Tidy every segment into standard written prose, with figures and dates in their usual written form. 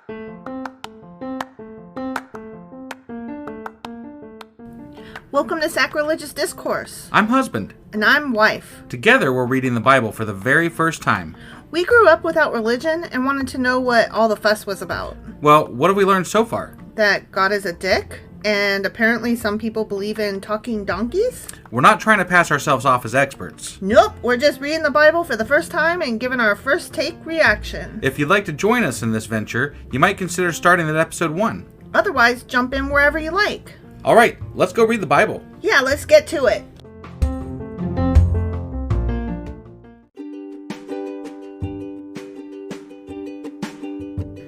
Welcome to Sacrilegious Discourse. I'm husband. And I'm wife. Together, we're reading the Bible for the very first time. We grew up without religion and wanted to know what all the fuss was about. Well, what have we learned so far? That God is a dick, and apparently some people believe in talking donkeys? We're not trying to pass ourselves off as experts. Nope, we're just reading the Bible for the first time and giving our first take reaction. If you'd like to join us in this venture, you might consider starting at episode 1. Otherwise, jump in wherever you like. All right, let's go read the Bible. Yeah, let's get to it.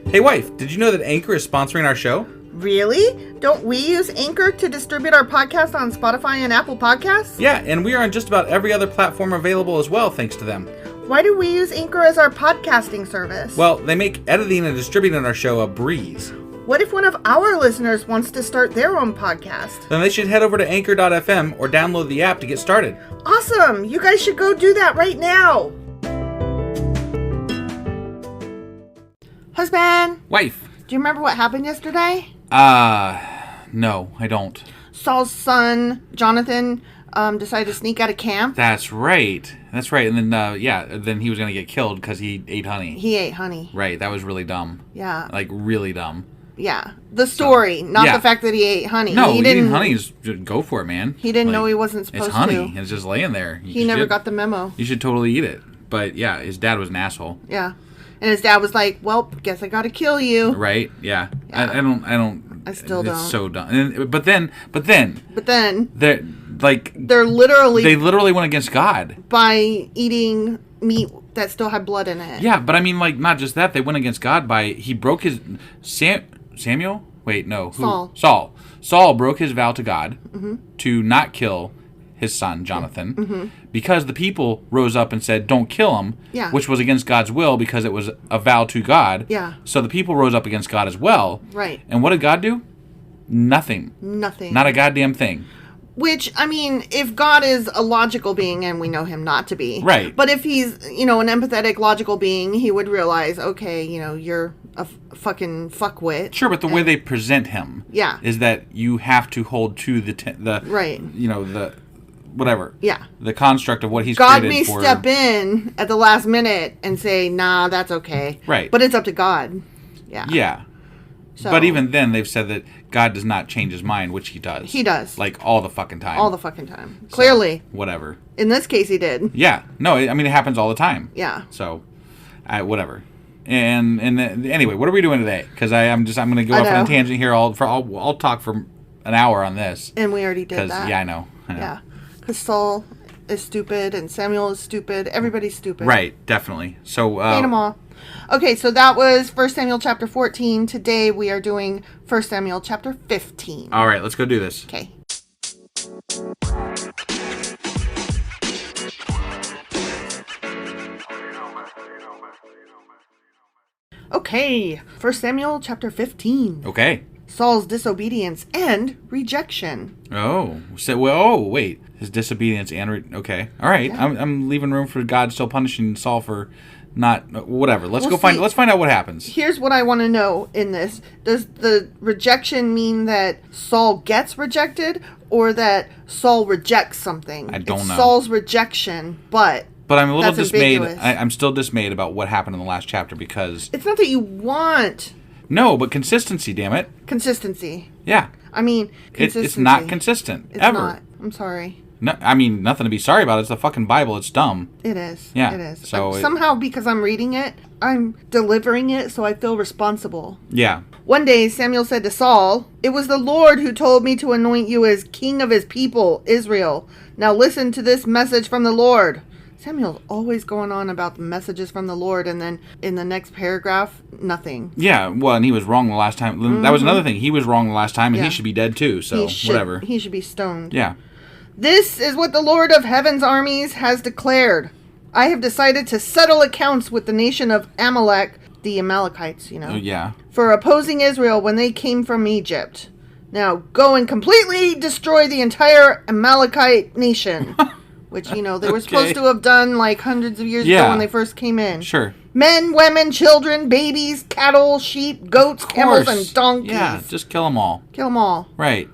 Hey wife, did you know that Anchor is sponsoring our show? Really? Don't we use Anchor to distribute our podcast on Spotify and Apple Podcasts? Yeah, and we are on just about every other platform available as well, thanks to them. Why do we use Anchor as our podcasting service? Well, they make editing and distributing our show a breeze. What if one of our listeners wants to start their own podcast? Then they should head over to anchor.fm or download the app to get started. Awesome! You guys should go do that right now! Husband! Wife. Do you remember what happened yesterday? No, I don't. Saul's son, Jonathan, decided to sneak out of camp. That's right. And then, then he was going to get killed because he ate honey. He ate honey. Right, that was really dumb. Yeah. Like, really dumb. Yeah. The story, not the fact that he ate honey. No, eating honey is, go for it, man. He didn't know he wasn't supposed to. It's honey. It's just laying there. He never got the memo. You should totally eat it. But, yeah, his dad was an asshole. Yeah. And his dad was like, well, guess I gotta kill you. Right? Yeah. I still don't. It's so dumb. But then. They literally went against God. By eating meat that still had blood in it. Yeah, but I mean, like, not just that. They went against God by, he broke his, Samuel? Wait, no. Who? Saul broke his vow to God to not kill his son, Jonathan, because the people rose up and said, don't kill him, which was against God's will because it was a vow to God. Yeah. So the people rose up against God as well. Right. And what did God do? Nothing. Not a goddamn thing. Which, I mean, if God is a logical being, and we know him not to be. Right. But if he's, an empathetic, logical being, he would realize, okay, you're a fucking fuckwit. Sure, but the way they present him is that you have to hold to the right. The whatever. Yeah. The construct of what he's God created for. God may step in at the last minute and say, nah, that's okay. Right. But it's up to God. Yeah. Yeah. So, but even then, they've said that God does not change his mind, which he does. He does. Like, all the fucking time. All the fucking time. Clearly. So, whatever. In this case, he did. Yeah. No, I mean, it happens all the time. Yeah. So, whatever. And anyway, what are we doing today? Because I'm going to go off on a tangent here. I'll talk for an hour on this. And we already did that. Yeah, I know. Yeah. Because Saul is stupid and Samuel is stupid. Everybody's stupid. Right. Definitely. So, hate them all. Okay, so that was 1 Samuel chapter 14. Today we are doing 1 Samuel chapter 15. All right, let's go do this. Okay. Okay, 1 Samuel chapter 15. Okay. Saul's disobedience and rejection. Oh, wait. His disobedience and okay. All right. Yeah. I'm leaving room for God still punishing Saul for not whatever. Let's find out what happens. Here's what I want to know in this. Does the rejection mean that Saul gets rejected or that Saul rejects something? I don't know. Saul's rejection, but I'm a little dismayed. I'm still dismayed about what happened in the last chapter because it's not that you want. No, but consistency, damn it. Consistency. Yeah. I mean, consistency. It's not consistent. It's ever. Not. I'm sorry. No, I mean, nothing to be sorry about. It's the fucking Bible. It's dumb. It is. Yeah. It is. So somehow, because I'm reading it, I'm delivering it, so I feel responsible. Yeah. One day, Samuel said to Saul, "It was the Lord who told me to anoint you as king of his people, Israel. Now listen to this message from the Lord." Samuel's always going on about the messages from the Lord, and then in the next paragraph, nothing. Yeah, well, and he was wrong the last time. Mm-hmm. That was another thing. He was wrong the last time, and he should be dead too, so whatever. He should be stoned. Yeah. "This is what the Lord of Heaven's armies has declared. I have decided to settle accounts with the nation of Amalek," the Amalekites, Yeah. "for opposing Israel when they came from Egypt. Now go and completely destroy the entire Amalekite nation." which, they were supposed to have done like hundreds of years ago when they first came in. Sure. Men, women, children, babies, cattle, sheep, goats, camels, and donkeys. Yeah, just kill them all. Kill them all. Right.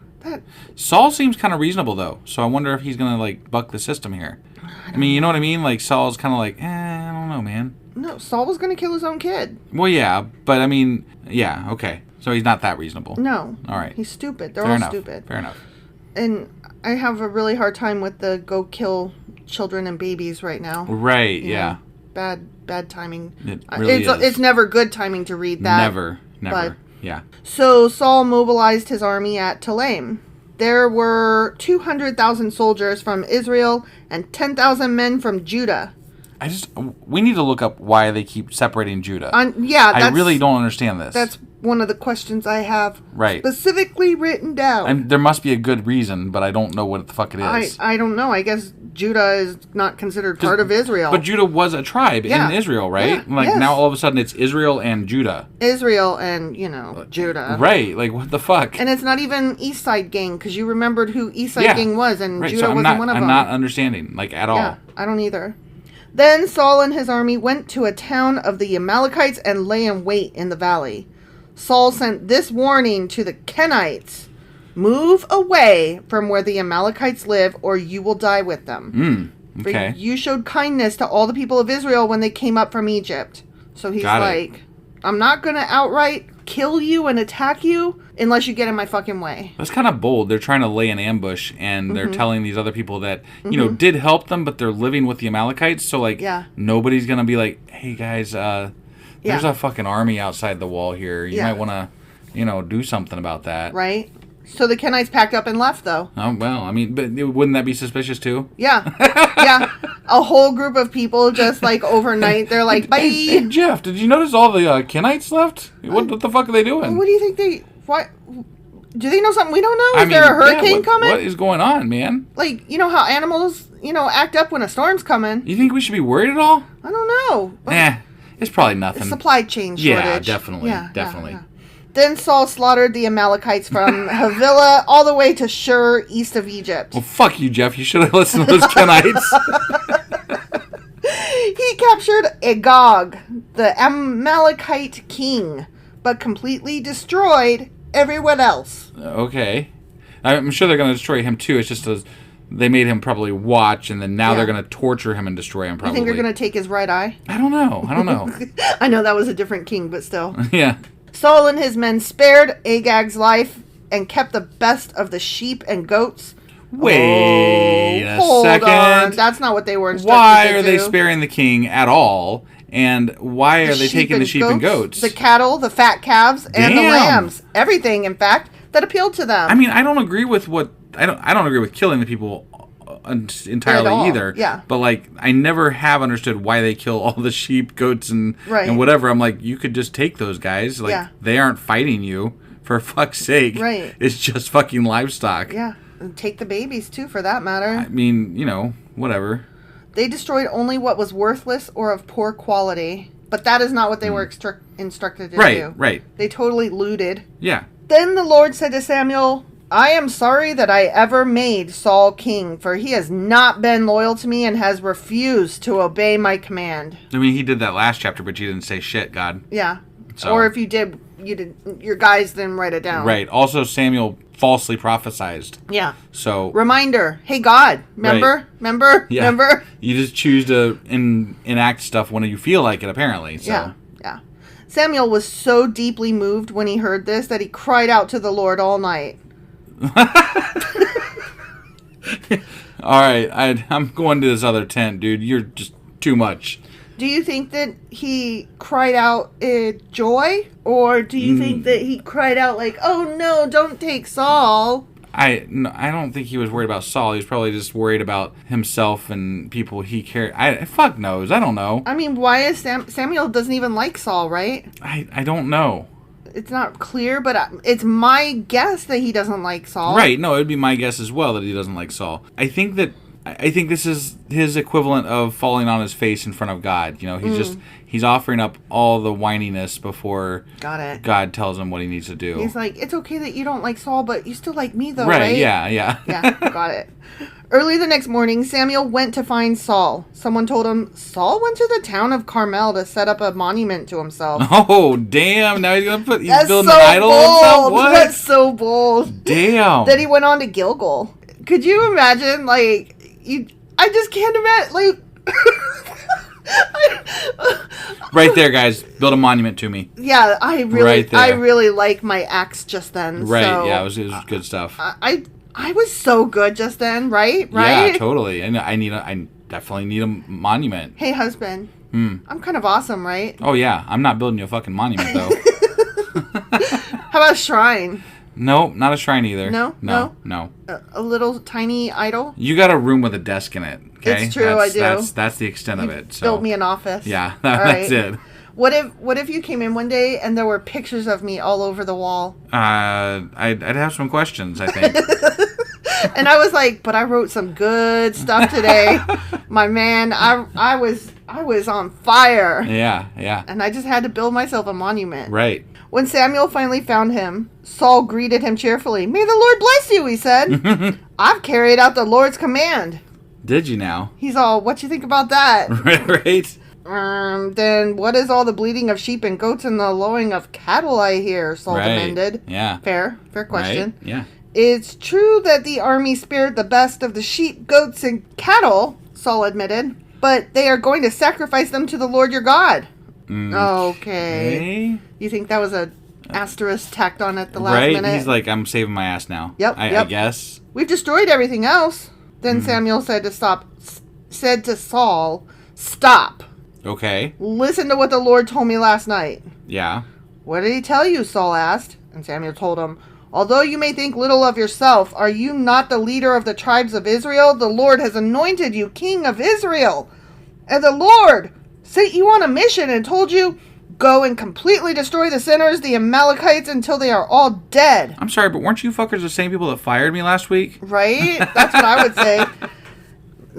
Saul seems kind of reasonable, though, so I wonder if he's going to, like, buck the system here. I mean, you know what I mean? Like, Saul's kind of like, I don't know, man. No, Saul was going to kill his own kid. Well, yeah, but I mean, yeah, okay. So he's not that reasonable. No. All right. He's stupid. They're all stupid. Fair enough. And I have a really hard time with the go kill children and babies right now. Right, yeah. Bad timing. It really is. It's never good timing to read that. Never. Yeah. So Saul mobilized his army at Telaim. There were 200,000 soldiers from Israel and 10,000 men from Judah. We need to look up why they keep separating Judah. I really don't understand this. That's one of the questions I have specifically written down. There must be a good reason, but I don't know what the fuck it is. I don't know. I guess Judah is not considered part of Israel. But Judah was a tribe in Israel, right? Yeah, now all of a sudden it's Israel and Judah. Israel and, Judah. Right. Like, what the fuck? And it's not even East Side Gang, because you remembered who East Side Gang was, and Judah wasn't one of them. I'm not understanding, at all. Yeah, I don't either. Then Saul and his army went to a town of the Amalekites and lay in wait in the valley. Saul sent this warning to the Kenites: move away from where the Amalekites live, or you will die with them. Okay. For you showed kindness to all the people of Israel when they came up from Egypt. So he's I'm not going to outright kill you and attack you unless you get in my fucking way. That's kind of bold. They're trying to lay an ambush, and they're telling these other people that, did help them, but they're living with the Amalekites. So, nobody's going to be like, hey, guys, there's a fucking army outside the wall here. You might want to, do something about that. Right. So the Kenites packed up and left, though. Oh, well, I mean, but wouldn't that be suspicious, too? Yeah. Yeah. A whole group of people just, overnight, they're like, bye. Hey, Jeff, did you notice all the Kenites left? What the fuck are they doing? What do you think what? Do they know something we don't know? Is there a hurricane coming? What is going on, man? You know how animals, act up when a storm's coming. You think we should be worried at all? I don't know. It's probably nothing. Supply chain shortage. Yeah, definitely. Definitely. Yeah. Then Saul slaughtered the Amalekites from Havilah all the way to Shur, east of Egypt. Well, fuck you, Jeff. You should have listened to those Kenites. He captured Agag, the Amalekite king, but completely destroyed everyone else. Okay. I'm sure they're going to destroy him, too. It's just they made him probably watch, and then now they're going to torture him and destroy him, probably. You think they're going to take his right eye? I don't know. I know that was a different king, but still. Yeah. Saul and his men spared Agag's life and kept the best of the sheep and goats. Wait a second. On. That's not what they were instructed Why to are do. they sparing the king at all? And why are they taking the sheep and goats? The cattle, the fat calves, and the lambs. Everything, in fact, that appealed to them. I mean, I don't agree with I don't agree with killing the people entirely either. Yeah. But I never have understood why they kill all the sheep, goats, and whatever. I'm like, you could just take those guys. They aren't fighting you, for fuck's sake. Right. It's just fucking livestock. Yeah. And take the babies too, for that matter. I mean, whatever. They destroyed only what was worthless or of poor quality, but that is not what they were instructed to do. Right. They totally looted. Yeah. Then the Lord said to Samuel, I am sorry that I ever made Saul king, for he has not been loyal to me and has refused to obey my command. I mean, he did that last chapter, but you didn't say shit, God. Yeah. So. Or if you did, your guys didn't write it down. Right. Also, Samuel falsely prophesized. Yeah. So. Reminder. Hey, God. Remember? Right. Remember? Yeah. Remember? You just choose to enact stuff when you feel like it, apparently. So. Yeah. Yeah. Samuel was so deeply moved when he heard this that he cried out to the Lord all night. All right. I'm going to this other tent, dude. You're just too much. Do you think that he cried out joy? Or do you think that he cried out oh no, don't take Saul? I don't think he was worried about Saul. He was probably just worried about himself and people he cared. Fuck knows. I don't know. I mean, why is Samuel doesn't even like Saul, right? I don't know. It's not clear, but it's my guess that he doesn't like Saul. Right. No, it would be my guess as well that he doesn't like Saul. I think that I think this is his equivalent of falling on his face in front of God. You know, he's offering up all the whininess before God tells him what he needs to do. He's like, it's okay that you don't like Saul, but you still like me, though, right? Yeah. Yeah, got it. Early the next morning, Samuel went to find Saul. Someone told him Saul went to the town of Carmel to set up a monument to himself. Oh, damn. Now he's building so an idol of himself? What? That's so bold. Damn. Then he went on to Gilgal. Could you imagine, like, I just can't imagine, like... Right there, guys. Build a monument to me. Yeah, I really like my axe just then. Right, so, yeah, it was good stuff. I was so good just then, right? Yeah, totally. And I definitely need a monument. Hey, husband. I'm kind of awesome, right? Oh, yeah. I'm not building you a fucking monument, though. How about a shrine? No, not a shrine either. No. A little tiny idol? You got a room with a desk in it, okay? It's true, I do. That's the extent of it. So. Built me an office. Yeah, that's it. What if you came in one day and there were pictures of me all over the wall? I'd have some questions, I think. And I was like, but I wrote some good stuff today. My man, I was on fire. Yeah. And I just had to build myself a monument. Right. When Samuel finally found him, Saul greeted him cheerfully. May the Lord bless you, he said. I've carried out the Lord's command. Did you now? He's all, what you think about that? Right. Then what is all the bleating of sheep and goats and the lowing of cattle I hear? Saul demanded. Yeah. Fair question. Right? Yeah. It's true that the army spared the best of the sheep, goats, and cattle, Saul admitted, but they are going to sacrifice them to the Lord your God. Okay. You think that was a asterisk tacked on at the last minute? He's like, I'm saving my ass now. Yep. I guess. We've destroyed everything else. Then Samuel said to Saul, stop. Okay. Listen to what the Lord told me last night. Yeah. What did he tell you? Saul asked. And Samuel told him, although you may think little of yourself, are you not the leader of the tribes of Israel? The Lord has anointed you king of Israel. And the Lord sent you on a mission and told you, go and completely destroy the sinners, the Amalekites, until they are all dead. I'm sorry, but weren't you fuckers the same people that fired me last week? Right? That's what I would say.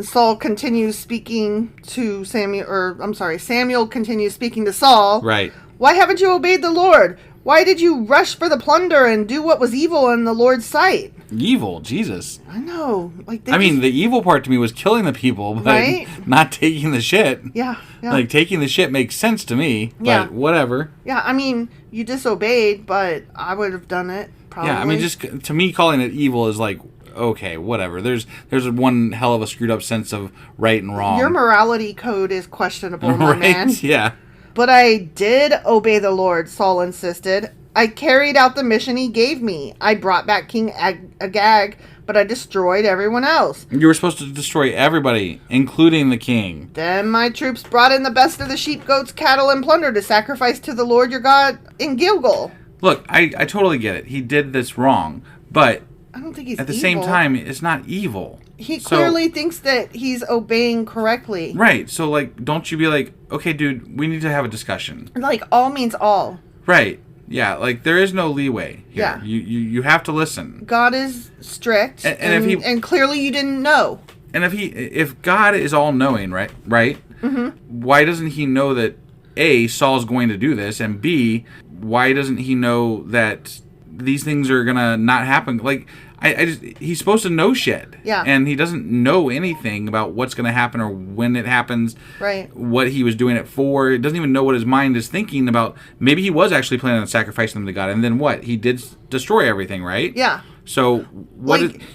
Saul continues speaking to Samuel continues speaking to Saul. Right. Why haven't you obeyed the Lord? Why did you rush for the plunder and do what was evil in the Lord's sight? Evil, Jesus. I know. The evil part to me was killing the people, but not taking the shit. Yeah. Like, taking the shit makes sense to me, but whatever. Yeah, I mean, you disobeyed, but I would have done it, probably. Yeah, I mean, just, to me, calling it evil is like, okay, whatever. There's one hell of a screwed up sense of right and wrong. Your morality code is questionable, my man. Yeah. But I did obey the Lord, Saul insisted. I carried out the mission he gave me. I brought back King Agag, but I destroyed everyone else. You were supposed to destroy everybody, including the king. Then my troops brought in the best of the sheep, goats, cattle, and plunder to sacrifice to the Lord your God in Gilgal. Look, I totally get it. He did this wrong, but I don't think he's at the evil. same time, it's not evil. He clearly thinks that he's obeying correctly. Right. So, like, don't you be like, okay, dude, we need to have a discussion. Like, all means all. Right. Yeah, like, there is no leeway here. Yeah. You have to listen. God is strict, and clearly you didn't know. And if God is all-knowing, right? Mm-hmm. Why doesn't he know that, A, Saul's going to do this, and B, why doesn't he know that these things are going to not happen? Like, he's supposed to know shit. Yeah. And he doesn't know anything about what's going to happen or when it happens. Right. What he was doing it for. He doesn't even know what his mind is thinking about. Maybe he was actually planning on sacrificing them to God. And then what? He did destroy everything, right? Yeah. So,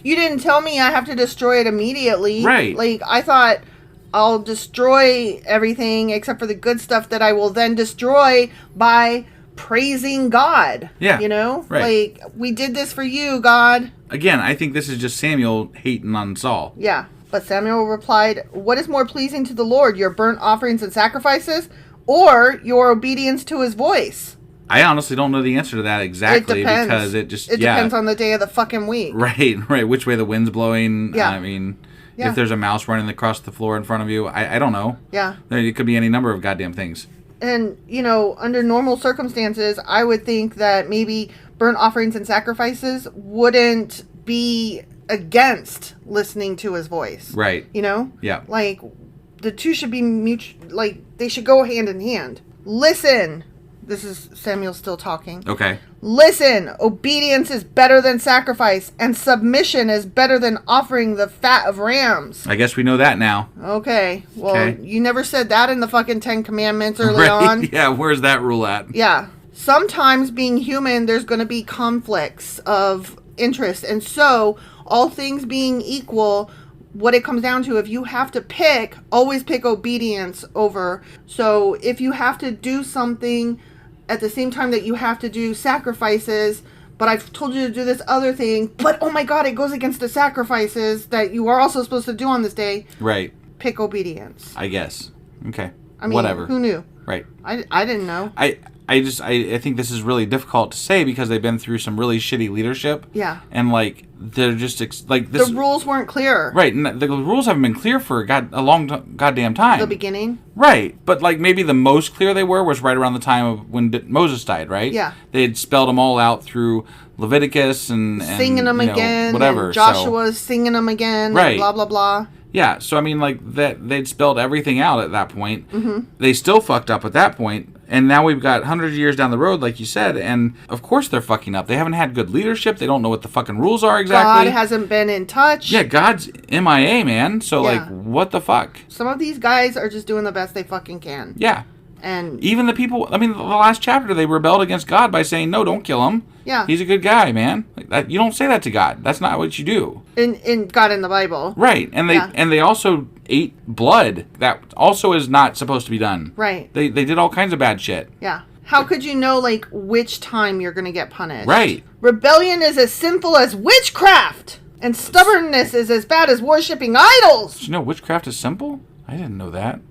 you didn't tell me I have to destroy it immediately. Right. Like, I thought I'll destroy everything except for the good stuff that I will then destroy by praising God. Yeah. You know? Right. Like, we did this for you, God. Again, I think this is just Samuel hating on Saul. Yeah. But Samuel replied, what is more pleasing to the Lord, your burnt offerings and sacrifices, or your obedience to his voice? I honestly don't know the answer to that exactly. It depends. Because it depends on the day of the fucking week. Right. Which way the wind's blowing. Yeah. I mean, if there's a mouse running across the floor in front of you, I don't know. Yeah. It could be any number of goddamn things. And, under normal circumstances, I would think that maybe burnt offerings and sacrifices wouldn't be against listening to his voice. Right. You know? Yeah. Like, the two should be they should go hand in hand. Listen. This is Samuel still talking. Okay. Listen, obedience is better than sacrifice, and submission is better than offering the fat of rams. I guess we know that now. Okay. Well, Okay. you never said that in the fucking 10 Commandments early on. Yeah, where's that rule at? Yeah. Sometimes being human, there's going to be conflicts of interest. And so, all things being equal, what it comes down to, if you have to pick, always pick obedience over. So, if you have to do something at the same time that you have to do sacrifices, but I've told you to do this other thing, but oh my God, it goes against the sacrifices that you are also supposed to do on this day. Right. Pick obedience. I guess. Okay. I mean, whatever. Who knew? Right. I didn't know. I think this is really difficult to say because they've been through some really shitty leadership. Yeah. And like they're just like this. The rules weren't clear. Right. And the rules haven't been clear for a long goddamn time. The beginning. Right. But like maybe the most clear they were was right around the time of when Moses died. Right. Yeah. They had spelled them all out through Leviticus and singing them again. Whatever. And Joshua's singing them again. Right. And blah blah blah. Yeah, so I mean, like that they'd spelled everything out at that point. Mm-hmm. They still fucked up at that point, and now we've got hundreds of years down the road, like you said, and of course they're fucking up. They haven't had good leadership. They don't know what the fucking rules are exactly. God hasn't been in touch. Yeah, God's MIA, man. So like, what the fuck? Some of these guys are just doing the best they fucking can. Yeah. And even the people, I mean, the last chapter, they rebelled against God by saying, no, don't kill him. Yeah. He's a good guy, man. Like that, you don't say that to God. That's not what you do. In God in the Bible. Right. And they also ate blood. That also is not supposed to be done. Right. They did all kinds of bad shit. Yeah. How could you know, like, which time you're going to get punished? Right. Rebellion is as sinful as witchcraft. And stubbornness is as bad as worshipping idols. Did you know witchcraft is simple? I didn't know that.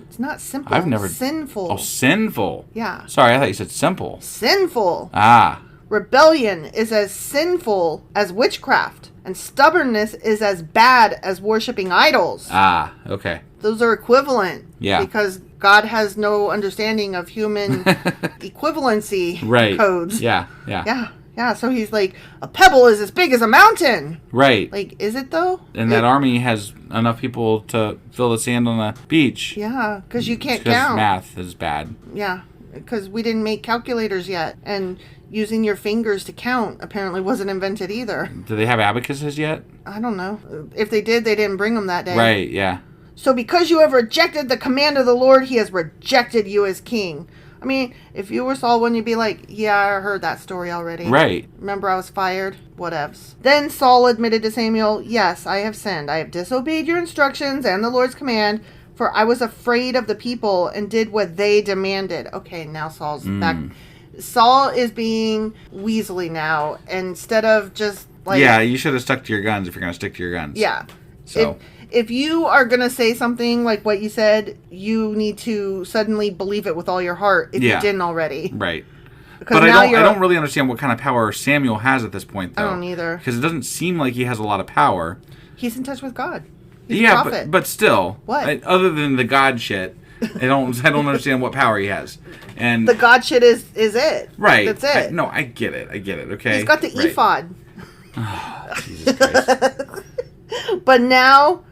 It's not simple. I've never... Sinful. Oh, sinful. Yeah. Sorry, I thought you said simple. Sinful. Ah. Rebellion is as sinful as witchcraft. And stubbornness is as bad as worshipping idols. Ah, okay. Those are equivalent. Yeah. Because God has no understanding of human equivalency codes. Yeah. Yeah, so he's like, a pebble is as big as a mountain. Right. Like, is it though? And that army has enough people to fill the sand on the beach. Yeah, because you can't because count. Math is bad. Yeah, because we didn't make calculators yet. And using your fingers to count apparently wasn't invented either. Do they have abacuses yet? I don't know. If they did, they didn't bring them that day. Right, yeah. So because you have rejected the command of the Lord, he has rejected you as king. I mean, if you were Saul, wouldn't you be like, yeah, I heard that story already. Right. Remember I was fired? Whatevs. Then Saul admitted to Samuel, yes, I have sinned. I have disobeyed your instructions and the Lord's command, for I was afraid of the people and did what they demanded. Okay, now Saul's back. Saul is being weaselly now, instead of just like... Yeah, you should have stuck to your guns if you're going to stick to your guns. Yeah. So... If you are going to say something like what you said, you need to suddenly believe it with all your heart if you didn't already. Right. Because but I don't really understand what kind of power Samuel has at this point, though. I don't either. Because it doesn't seem like he has a lot of power. He's in touch with God. He's a prophet. but still. What? Other than the God shit, I don't understand what power he has. And the God shit is it. Right. That's it. I get it, okay? He's got the ephod. Oh, Jesus Christ. But now...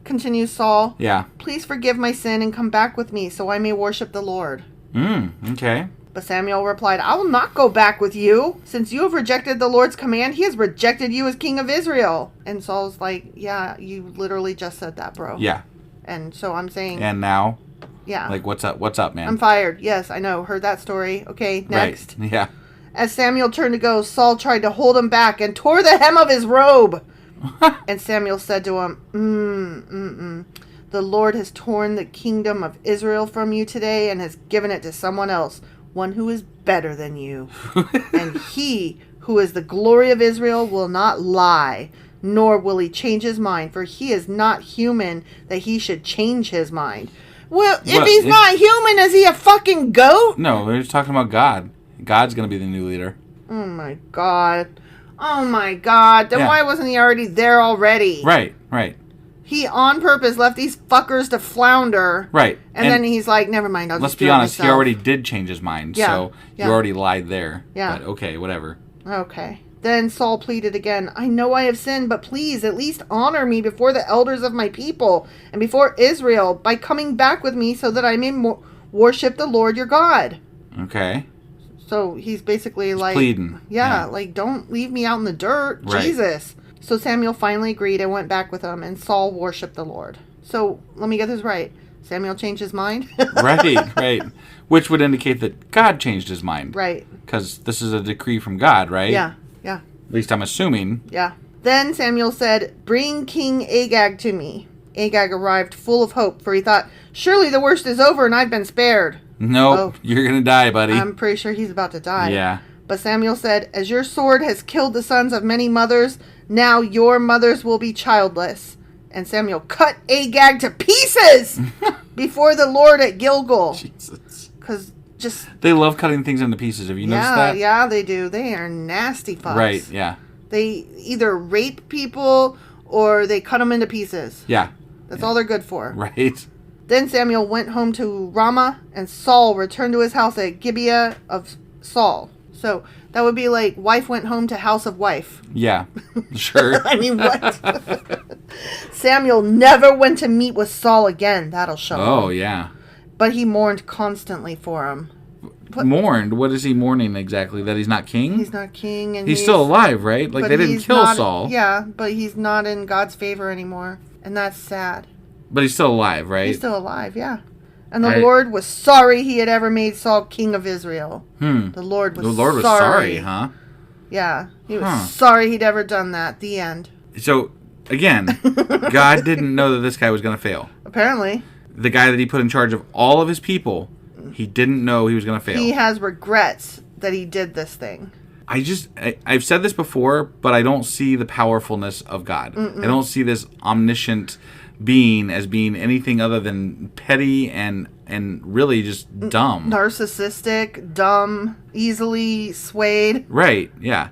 continues Saul. Yeah. Please forgive my sin and come back with me so I may worship the Lord. Okay. But Samuel replied, I will not go back with you. Since you have rejected the Lord's command, he has rejected you as king of Israel. And Saul's like, yeah, you literally just said that, bro. Yeah. And so I'm saying... and now? Yeah. Like, what's up, man? I'm fired. Yes, I know. Heard that story. Okay, next. Right. Yeah. As Samuel turned to go, Saul tried to hold him back and tore the hem of his robe. And Samuel said to him, the Lord has torn the kingdom of Israel from you today and has given it to someone else, one who is better than you. And he who is the glory of Israel will not lie, nor will he change his mind, for he is not human that he should change his mind. Well, if he's not human, is he a fucking goat? No, we're just talking about God. God's going to be the new leader. Oh my God. Oh my God. Then why wasn't he already there already? Right. He on purpose left these fuckers to flounder. Right. And then he's like, never mind, I'll let's just do be it honest, myself. he already did change his mind. Yeah. So you already lied there. Yeah. But okay, whatever. Okay. Then Saul pleaded again, I know I have sinned, but please at least honor me before the elders of my people and before Israel by coming back with me so that I may worship the Lord your God. Okay. So he's basically like, pleading. Yeah, like, don't leave me out in the dirt. Right. Jesus. So Samuel finally agreed and went back with him, and Saul worshipped the Lord. So let me get this right. Samuel changed his mind? Right. Which would indicate that God changed his mind. Right. Because this is a decree from God, right? Yeah. At least I'm assuming. Yeah. Then Samuel said, bring King Agag to me. Agag arrived full of hope, for he thought, surely the worst is over and I've been spared. Nope, you're going to die, buddy. I'm pretty sure he's about to die. Yeah. But Samuel said, as your sword has killed the sons of many mothers, now your mothers will be childless. And Samuel cut Agag to pieces before the Lord at Gilgal. Jesus. Because they love cutting things into pieces. Have you noticed that? Yeah, they do. They are nasty fucks. Right, yeah. They either rape people or they cut them into pieces. Yeah. That's all they're good for. Right. Then Samuel went home to Ramah, and Saul returned to his house at Gibeah of Saul. So that would be like wife went home to house of wife. Yeah, sure. I mean, what? Samuel never went to meet with Saul again. That'll show him. Oh, yeah. But he mourned constantly for him. Mourned? What is he mourning exactly? That he's not king? He's not king. And he's still alive, right? Like, they didn't kill Saul. Yeah, but he's not in God's favor anymore. And that's sad. But he's still alive, right? He's still alive, yeah. And the Lord was sorry he had ever made Saul king of Israel. The Lord was sorry, huh? Yeah. He was sorry he'd ever done that. The end. So, again, God didn't know that this guy was going to fail. Apparently. The guy that he put in charge of all of his people, he didn't know he was going to fail. He has regrets that he did this thing. I've said this before, but I don't see the powerfulness of God. I don't see this omniscient being as being anything other than petty and really just dumb. Narcissistic, dumb, easily swayed. Right, yeah.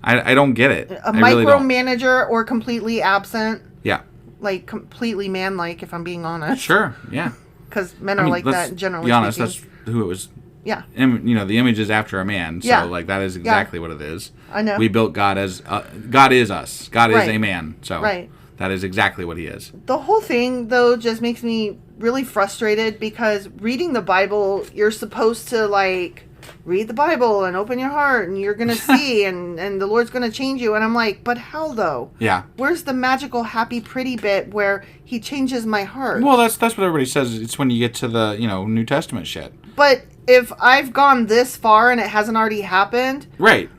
I don't get it. A micromanager or completely absent. Yeah. Like, completely man-like, if I'm being honest. Sure, yeah. Because men are like that, generally be honest, speaking. that's who it was. Yeah. The image is after a man, so, like, that is exactly what it is. I know. We built God as... God is us. God is a man, so... Right. That is exactly what he is. The whole thing, though, just makes me really frustrated because reading the Bible, you're supposed to, like, read the Bible and open your heart and you're going to see and the Lord's going to change you. And I'm like, but how, though? Yeah. Where's the magical, happy, pretty bit where he changes my heart? Well, that's what everybody says. It's when you get to the, New Testament shit. But if I've gone this far and it hasn't already happened... Right.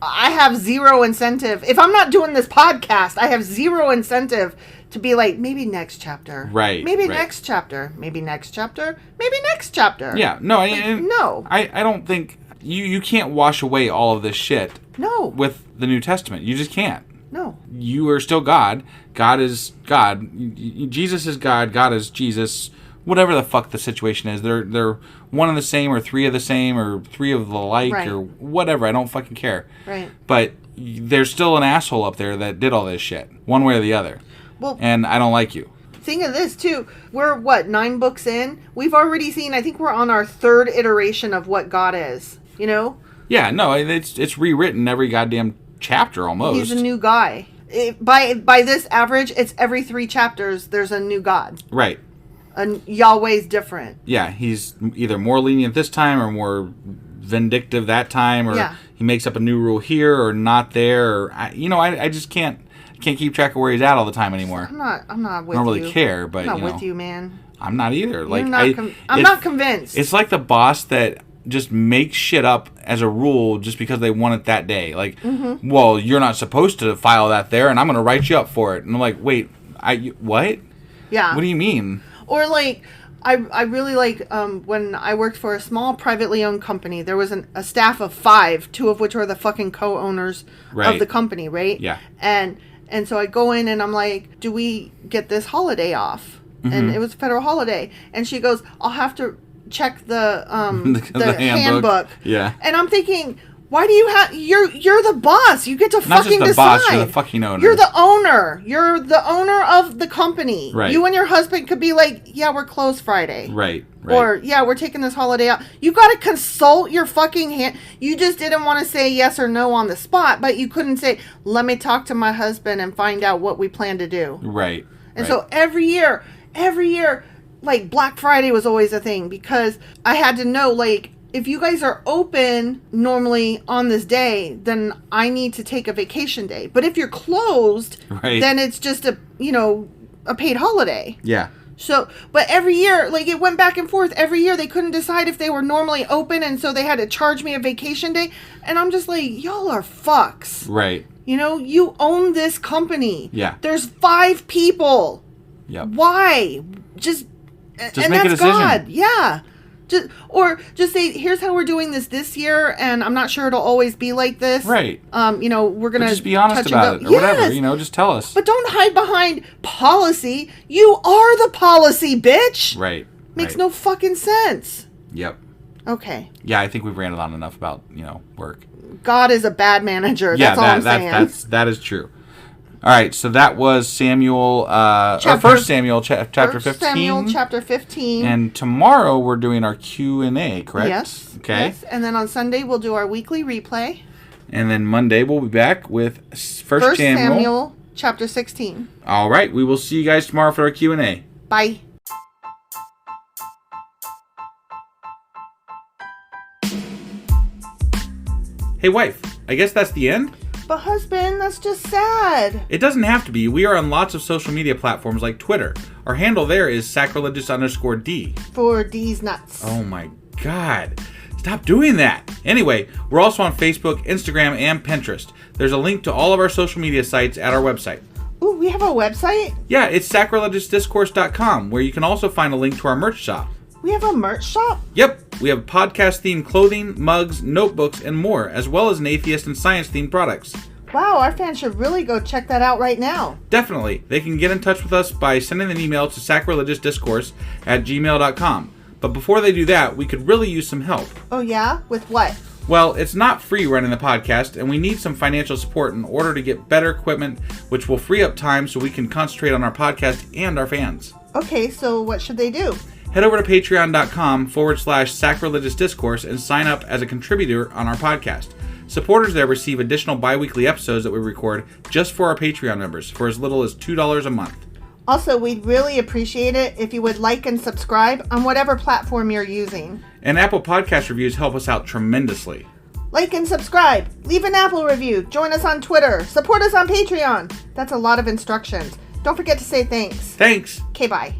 I have zero incentive. If I'm not doing this podcast, I have zero incentive to be like, maybe next chapter. Right. Maybe next chapter. Maybe next chapter. Maybe next chapter. Yeah. No. No. I don't think... You can't wash away all of this shit. No. With the New Testament. You just can't. No. You are still God. God is God. Jesus is God. God is Jesus. Whatever the fuck the situation is, they're one and the same, or three of the same, or three of the like, right. or whatever. I don't fucking care. Right. But there's still an asshole up there that did all this shit, one way or the other. Well, and I don't like you. Think of this too. We're 9 books in? We've already seen. I think we're on our 3rd iteration of what God is. You know? Yeah. No. It's rewritten every goddamn chapter almost. He's a new guy. By this average, it's every 3 chapters. There's a new God. Right. And Yahweh's different. Yeah, he's either more lenient this time or more vindictive that time, or he makes up a new rule here or not there. Or I just can't keep track of where he's at all the time anymore. I'm not with you. I don't really care, but I'm not with you, man. I'm not either. Like I'm not convinced. It's like the boss that just makes shit up as a rule just because they want it that day. Like, well, you're not supposed to file that there, and I'm going to write you up for it. And I'm like, wait, what? Yeah. What do you mean? Or like, I really like when I worked for a small privately owned company. There was a staff of 5, 2 of which were the fucking co-owners of the company, right? Yeah. And so I go in and I'm like, do we get this holiday off? And it was a federal holiday. And she goes, I'll have to check the handbook. Yeah. And I'm thinking, Why do you have... You're the boss. You get to Not fucking just the decide. boss, you're the fucking owner. You're the owner. You're the owner of the company. Right. You and your husband could be like, yeah, we're closed Friday. Right. Or, yeah, we're taking this holiday out. You got to consult your fucking hand. You just didn't want to say yes or no on the spot, but you couldn't say, let me talk to my husband and find out what we plan to do. Right. And so every year, like Black Friday was always a thing because I had to know, like, if you guys are open normally on this day, then I need to take a vacation day. But if you're closed, then it's just a paid holiday. Yeah. So, but every year, like, it went back and forth. Every year they couldn't decide if they were normally open, and so they had to charge me a vacation day. And I'm just like, y'all are fucks. Right. You own this company. Yeah. There's 5 people. Yep. Why? Just make that's a decision. God. Yeah. Just say, here's how we're doing this year, and I'm not sure it'll always be like this. Right. We're gonna just be honest about it, or whatever. Just tell us. But don't hide behind policy. You are the policy, bitch. Right. Makes no fucking sense. Yep. Okay. Yeah, I think we've ranted on enough about work. God is a bad manager. Yeah, that's all I'm saying. That is true. All right, so that was Samuel, or 1 Samuel chapter 15. Samuel chapter 15. And tomorrow we're doing our Q&A, correct? Yes. Okay. Yes. And then on Sunday we'll do our weekly replay. And then Monday we'll be back with 1 Samuel chapter 16. All right, we will see you guys tomorrow for our Q&A. Bye. Hey, wife, I guess that's the end? But husband, that's just sad. It doesn't have to be. We are on lots of social media platforms like Twitter. Our handle there is sacrilegious_D. For D's nuts. Oh my God. Stop doing that. Anyway, we're also on Facebook, Instagram, and Pinterest. There's a link to all of our social media sites at our website. Ooh, we have a website? Yeah, it's sacrilegiousdiscourse.com, where you can also find a link to our merch shop. We have a merch shop? Yep, we have podcast-themed clothing, mugs, notebooks, and more, as well as an atheist and science-themed products. Wow, our fans should really go check that out right now. Definitely. They can get in touch with us by sending an email to sacrilegiousdiscourse@gmail.com. But before they do that, we could really use some help. Oh yeah? With what? Well, it's not free running the podcast, and we need some financial support in order to get better equipment, which will free up time so we can concentrate on our podcast and our fans. Okay, so what should they do? Head over to patreon.com/sacrilegiousdiscourse and sign up as a contributor on our podcast. Supporters there receive additional bi-weekly episodes that we record just for our Patreon members for as little as $2 a month. Also, we'd really appreciate it if you would like and subscribe on whatever platform you're using. And Apple Podcast reviews help us out tremendously. Like and subscribe. Leave an Apple review. Join us on Twitter. Support us on Patreon. That's a lot of instructions. Don't forget to say thanks. Thanks. Okay, bye.